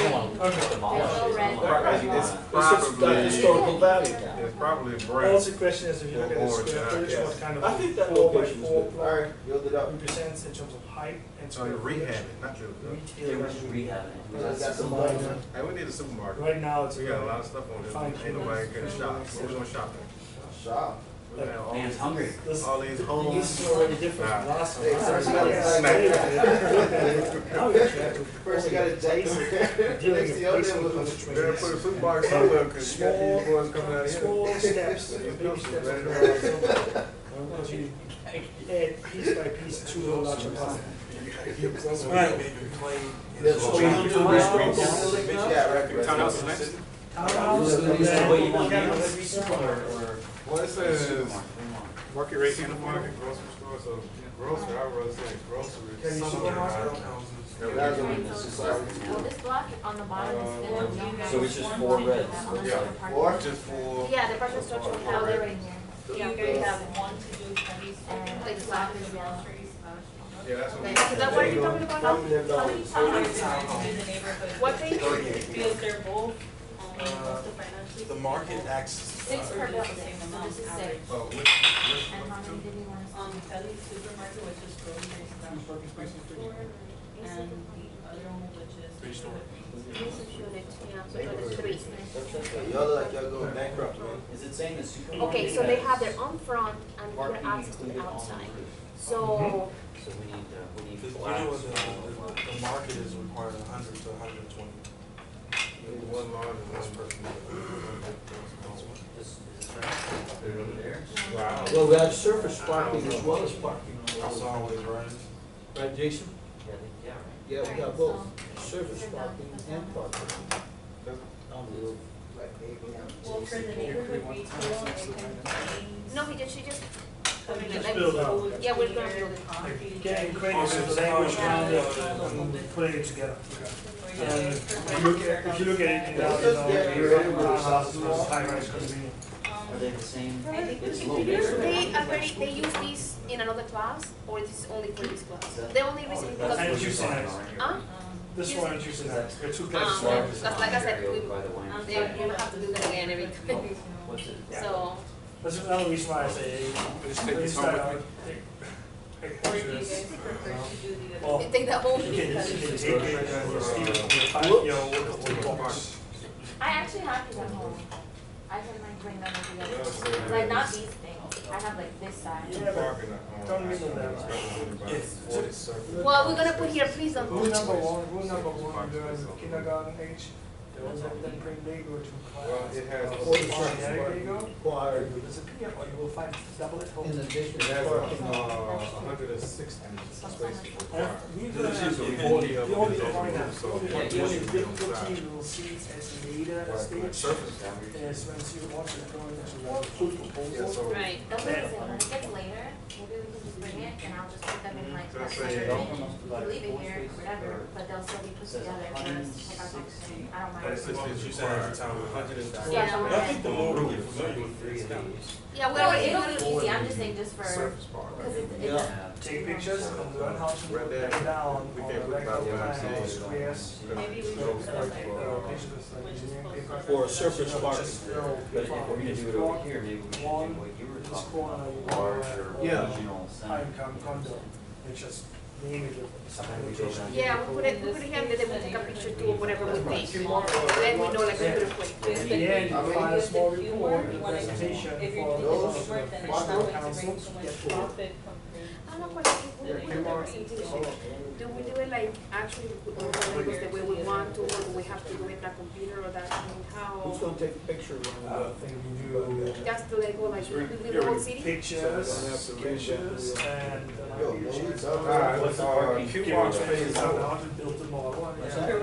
don't want to Okay. demolish it. There's no red. It's it's just got historical value now. It's probably a Well, brand. the question is, if you look at the square footage, what kind of I think that 4 by location is 4 good. block Alright, build it up. represents in terms of height and So square you're footage? rehabbing, not your. They Retail were just revenue. rehabbing it. That's That's some a money. minor. Hey, we need a supermarket. Right now, it's We got a lot of stuff on Fine. this. Ain't nobody can shop. Where we gonna shop at? Shop. We got all Man's these- hungry. All these This homes. is already different from Nah. last Hey, time. first you Now gotta you have to First you gotta take dealing next with to your basic neighborhood. You constraints. better put a supermarket somewhere, cause you got these boys coming out here. Small steps, These big dumpsters steps. ready to roll. As you add piece by piece to the larger puzzle. That's what we do Townhouse. this building now? Yeah, right. Townhouse is next? Townhouse, and Is that what you want then- to do? Or? Well, it says Supermarket. Market rate kind of supermarket, grocery store, so grocery, I would rather say grocery. Can you Some of them supermarket? are houses. That's Right, a so it's society. just, well, this block on the bottom is still. no So it's just 4 reds. Unless Yeah. you're parking. Or Just for. Yeah, the parking structure will Oh, have they're it. right here. You guys have one to do studies, And like the block is soccer, yellow. groceries. Yeah, that's what. Is that what you're talking about now? How many townhouses are in the neighborhood? What page? Because they're both, what's the financially? The market acts. 6 per building, so this is 6. Oh, And how many did you want to see? Kelly's supermarket, which is grocery slash store, and the other one, which is. Three store. This is unit, yeah, so unit 3. Y'all look like y'all going bankrupt, man. Is it saying the supermarket? Okay, so they have their own front and their access to the outside. So, So we need Because you black. know what the market is requiring 100 to 120. One line and one person. Is this right? Put it over there. Wow. Well, we have surface parking as well as parking on That's the always right. right, Jason? Yeah, right. Yeah, we got both surface parking and parking. On the Well, for the neighborhood retail, it contains. no, she just, Just build up. yeah, we're gonna build it. Getting acquainted with the language around it and putting it together. And if you look at it, high-rise condominium. Are they the same? I think It's we a little can bigger. They use this in another class, or this is only for this class? The only reason And because, it's used in it. huh? This one is used in it. There are 2 places. That's like I said, we, By the way. they, you have to do that again every time. What's it? So, That's another reason why I say, Just take this home with me. Or do you guys prefer to do the Well, they take that home. you can take it and just leave it with 5-year-old box. I actually have these at home. I can like bring them together. Like not these things. I have like this side. Yeah, but don't leave them there. Well, we're gonna put here, please don't Rule touch. number 1, during kindergarten age, they will then bring Lego to class. Well, it has- Generic Lego, required there's a PDF, or you will find double it home. in addition It to has parking. 160 spaces. The This is a 40 of them only is over point there, out, so the what only you should do difficulty inside. you will see as later stage Surface. is when you want to go into the food Yeah, proposal. so. Right. That's what I'm saying. When it gets later, maybe we can just bring it and I'll just put them in like So that say separate you don't thing. You can leave it here, whatever, but they'll still be put together for us, like our function. I don't mind. That's what you said every time, 100. Yeah. I think the more we get familiar with Three it, of these. Yeah, we Well, already, it'll be easy. I'm just saying just for, surface part. because it's, Yeah. Take pictures and learn how to Right put there. them down We on can't a put it regular out where I'm plan or saying. squares. Maybe we So, should put like, it Pictures with like Which is generic close. paper. For surface Just parking. still But if we're gonna do it over block, here, maybe we should do one, what you were this talking corner, about, larger Yeah. regional high center. income condo, it's just name it different. yeah, we put it here, and then we take a picture too, or whatever we think. Then we know like a good place. In the end, you find a small If you report, were, the you wanna, presentation if you're for doing those this work, then it's fiscal not going to council. bring so much profit compared. I have a question, if we do the presentation, do we do it like actually we put all the labels the way we want to, or do we have to do it on a computer, or that, I mean, Who's how? gonna take a picture when we I go? think we do Just do they go like, do the whole city? pictures, and Q-Mark pays How more. to build the model.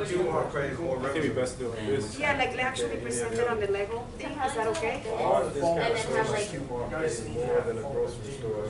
Q-Mark pays more I think we revenue. best do it this. Yeah, like actually present it on the Lego thing, is that okay? All of this kind And of then have, stuff, like- Q-Mark pays more than a grocery store.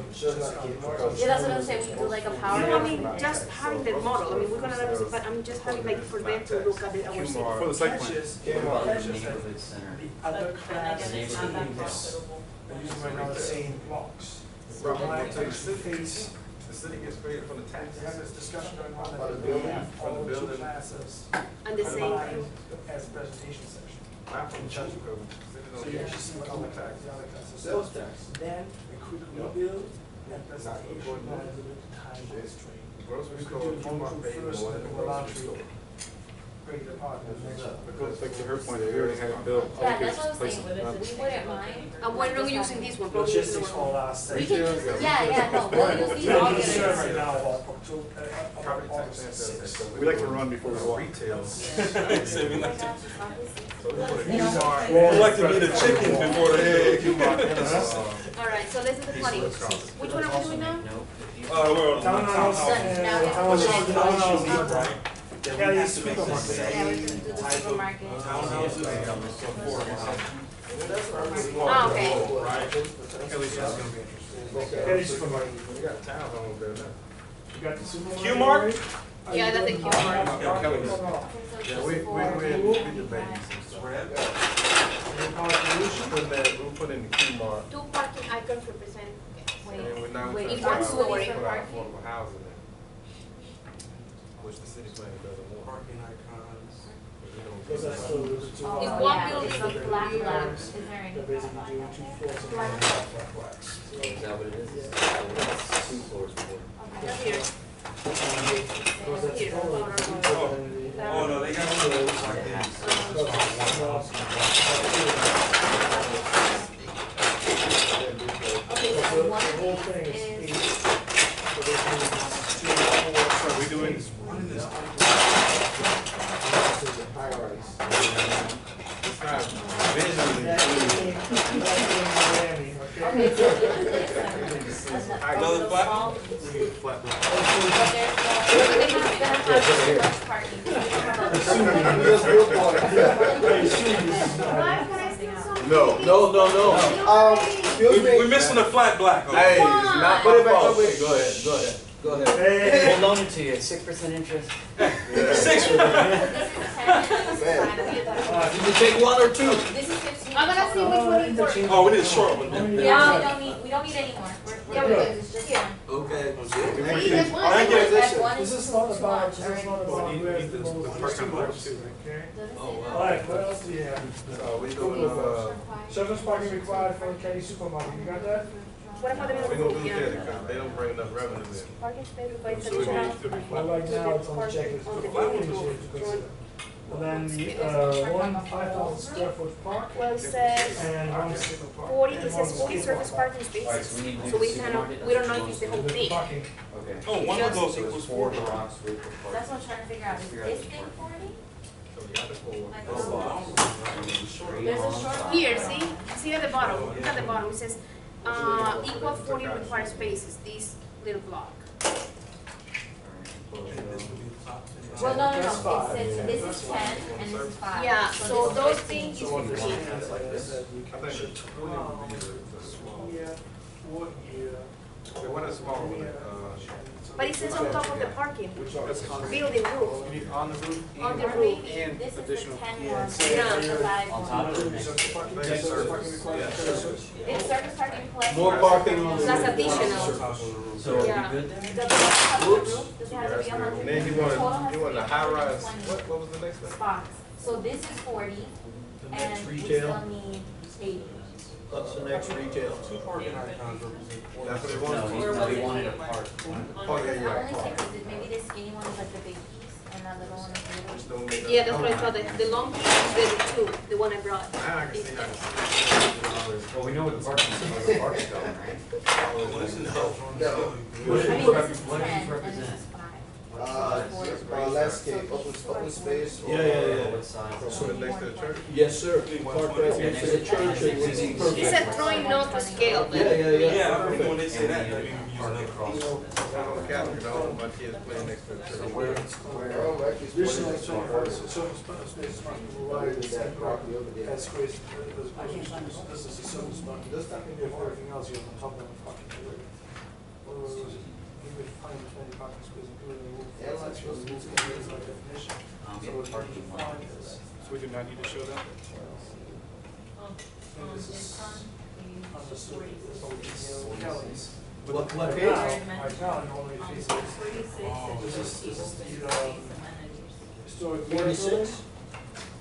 Yeah, that's what I'm saying, we do like a power. No, I mean, just having the model, I mean, we're gonna let us, but I'm just having like for them to look at it ourselves. For the site plan. Catches, What about the catches that neighborhood center? the other But then class again, it's not that profitable. are using right now the same blocks. Right, So I but the actually city- face, The city gets paid from the they have taxes. this discussion going on By the that building? we have From the all two building? classes And the same, combined as presentation section. Not from the tax code. City So don't you get actually see what all the tax. other classes. Sales tax. Then a quick rebuild and presentation that is a bit time constraint. The grocery We store, could do it Q-Mark one pays through first more and than then the go out grocery to store. break it apart and then next one. Because like to her point, they already have it built. Yeah, that's what I was Place saying, it. we wouldn't mind. and we're not using this one, probably using Logistics the all one. last We section. can use, yeah, no, we'll use these We're all concerned together. right now about October, Property about tax August and 6th. We like to run before we walk. Retail. Say we like to. So we put a Q-Mark. We like to eat a chicken before the egg. Q-Mark and Alright, so let's do the funny. Which one are we doing now? We're on Townhouse and townhouse. Kelly supermarket. Yeah, we can do the supermarket. Oh, okay. Kelly's just gonna be interested. Kelly supermarket. We got townhomes there now. You got the supermarket. Q-Mark? already? Yeah, that's the Q-Mark. Yeah, Kelly's. Yeah, we debating some stuff. We'll put in the Q-Mark. Two parking icons represent, And then we're now Wait, trying in to one put story. affordable housing in. Which the city plan doesn't want. Parking icons. Because that's the two. Oh, It's one yeah, building it's with a black, blue black. lines. Is there any They basically do two floors of Black. blacks. Is that what it is? It's 2 floors for. Not here. Here. Oh, no, they got one of those like this. Okay, so The one whole of thing these is is, 8. So this means 2, 4. Are we doing? It's not visually. That is in Miami, okay? okay, so this is Another flat? Flat. but there's no, we're gonna have too much parking. We don't have a- Just real quick. No. Excuse me. We're missing a flat black. Hey, not put it my back fault. up. Go ahead, go ahead. Go ahead. Hey, Hold on to you, 6% interest. 6. This is 10, and this is 5. You can take 1 or 2. This is 15. I'm gonna see which one is working. Oh, we need a short one then. Yeah, we don't need any more. Yeah, We're we good, do. it's just Here. one. Okay. Maybe there's one. Thank you. F1 this is is not too about, much this is not already. about We where's need the the most. parking lots too. Okay? Does it Oh, say wow. Alright, what else do you have? So we doing, Surface parking required for the Kelly supermarket, you got that? What about the we middle? gonna do Yeah. that because they don't bring enough revenue in. Parking space requires So we additional. need to be Well, right now, it's on the checklist, On but the the building building is to consider. And then the, Space. 1 5,000 square foot park, Well, it says and 1 single park. 40, and it one says 40 skate surface park. parking Alright, spaces. so we need to do So the we kind supermarket. of, we don't know if it's the whole The thing. parking. Okay. Oh, one of those So it's equals 4 4. blocks with the park. That's what I'm trying to figure out, is this thing 40? So we got the four. Like, Oh, wow. And then straight There's a on short top. Here, see at the bottom, look at the bottom, it says, equal 40 required spaces, this little block. well, no, That's five. it says, this is 10 and this is 5. Yeah, so this those is 15. things is So what the 15. is like this. I think the 20 would be the small. Here, 4 here. The one that's small, But it says on top of the parking, that's building roof. You need on the roof On the roof. and This is the additional. 10 Yeah, one, it's, this is the 5 On one. top of it. Surface parking, Big surface surface, parking required. yeah. It's surface parking plus. More parking on the That's roof. additional. So are Yeah. we good there? Does it have to be roof? Does it have to be 100? And then you Total has want to a be high rise, 120 what was the next one? spots. So this is 40, and we retail. still need 80. What's the next retail? 2 parking icons represent. That's what they No, want. we wanted a park. Oh, yeah, I'm only yeah. saying, is it maybe this skinny one is like the big piece, and that little one is the little? Just don't make Yeah, that's what I thought, the long piece is the two, the one I brought. Now I can see, I can see. Well, we know what the parking, where the park's going, right? What is it? No. I mean, this is What does 10, it and this represent? is 5. Landscape, open space. Or, Yeah. What size? Put it next to the church? Yes, sir. Park right next to the church. It would be He perfect. said throwing not to scale, but. Yeah. Yeah, I think when they say that, And I we mean, we use park another across piece. from this. My kids playing next to the church. Additional surface space parking provided in that property has space, this is the surface parking. If everything else you have on top of the parking area. Even 120 parking spaces, including the roof. That's not supposed to be by definition. So what parking lot is. So we do not need to show that? This is understood. Kelly's. What Right page? now, normally faces. 46 This is the, amenities. historic 46?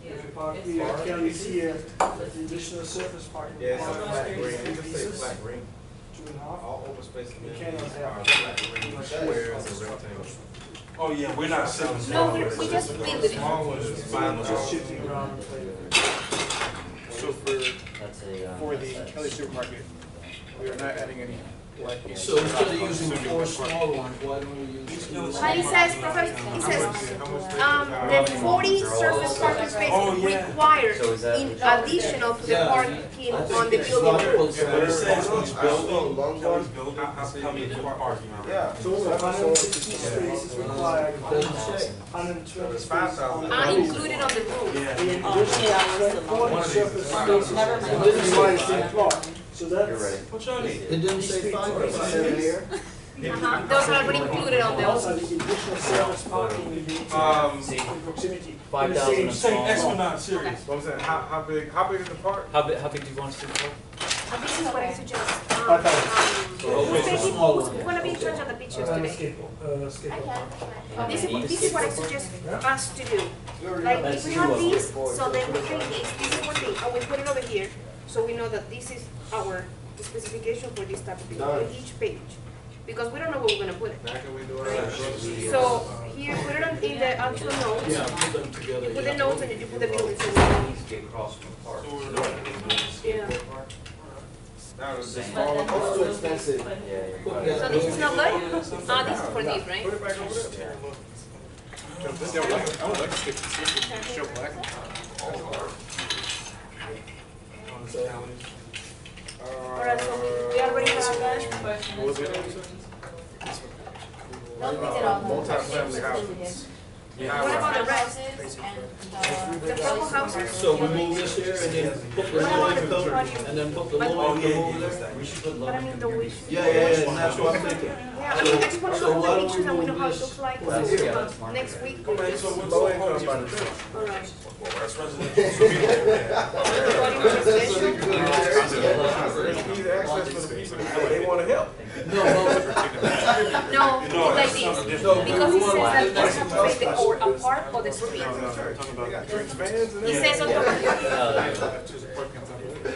If you park here, Kelly's here, the additional surface parking. Yeah, it's a requirements flat are green, you can say pieces, flat green. 2.5. All open space You amenities cannot are have flat green squares and rectangles. Oh, yeah, we're not selling. No, we just build it. Small ones is fine. Just shifting around and play with it. So for That's the Kelly supermarket, we are not adding any black pieces. So instead of using 4 small ones, why don't we use 2? But it says, Professor, it says, the 40 surface parking spaces required So is that- in additional to the parking on the building. How many parking? Yeah. So 160 spaces required, Doesn't say. 120 It's spaces. 5,000. Included on the roof. The additional 40 surface spaces. Never mind. And this is why it's in plot. So You're that's. ready. What y'all need? It didn't say 5. Those are already included on Also, the. the additional surface parking in proximity. 5,000 In the is same small. X1. not serious. What I'm saying, how big is the park? How big do you want us to do? This is what I suggest. What's the small Who's one? gonna be in charge of the pictures today? Skateboard park. This is what I suggest us to do. Like, if we have these, so then we take this is one thing, and we put it over here, so we know that this is our specification for this type of thing, on each page. Because we don't know where we're gonna put it. Now can we do it? So, here, put it in the actual notes, Yeah, put them together. you put the notes and you put the buildings in. Needs to get across from the park. Yeah. Now it's just But small. then That's too also- expensive. but- So this is not good? This is for these, right? Put it back over there. I would like to stick to show black. Alright, so we already have that. Question What was is it? for- No, we did all the. Multi-family houses. What about the rest? Houses and The purple houses? So we move this here and then put the What about the low purple? income and then put the But- low income over there? We should put But I mean, the wish. Yeah, and that's what I'm thinking. Yeah, I mean, I just want to So know why the don't we pictures and we know how it move looks like, Well, so, yeah, that's smart. next week. Low income budget. Alright. That's residential. Everybody with residential? Easy access for the people, they wanna help. No, No, it's like this, because it says that you have to pay the or a part of the street. They got drinks vans and It says on the.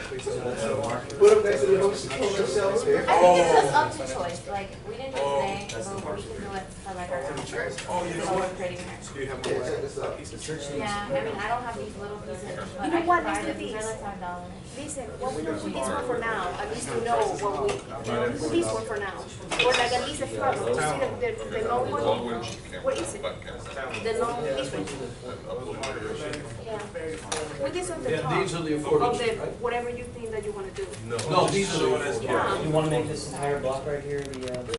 Put them next to the host themselves. I think it's just up to choice, like, we didn't do it today, but we can do it for like our own church. Oh, you know what? Pretty much. Do you have Yeah, more check this out. Yeah, I mean, I don't have these little pieces, but You know I what, can buy let's do them, they're this. like $5. Listen, what we don't put this one for now, at least to know what we, put this one for now. Or like at least the front one, you see the long one? What is it? The long, this one. Yeah. Put this on the yeah, top these are the of affordable, the, right? whatever you think that you wanna do. No, these are the affordable. Yeah. You want to make this entire block right here the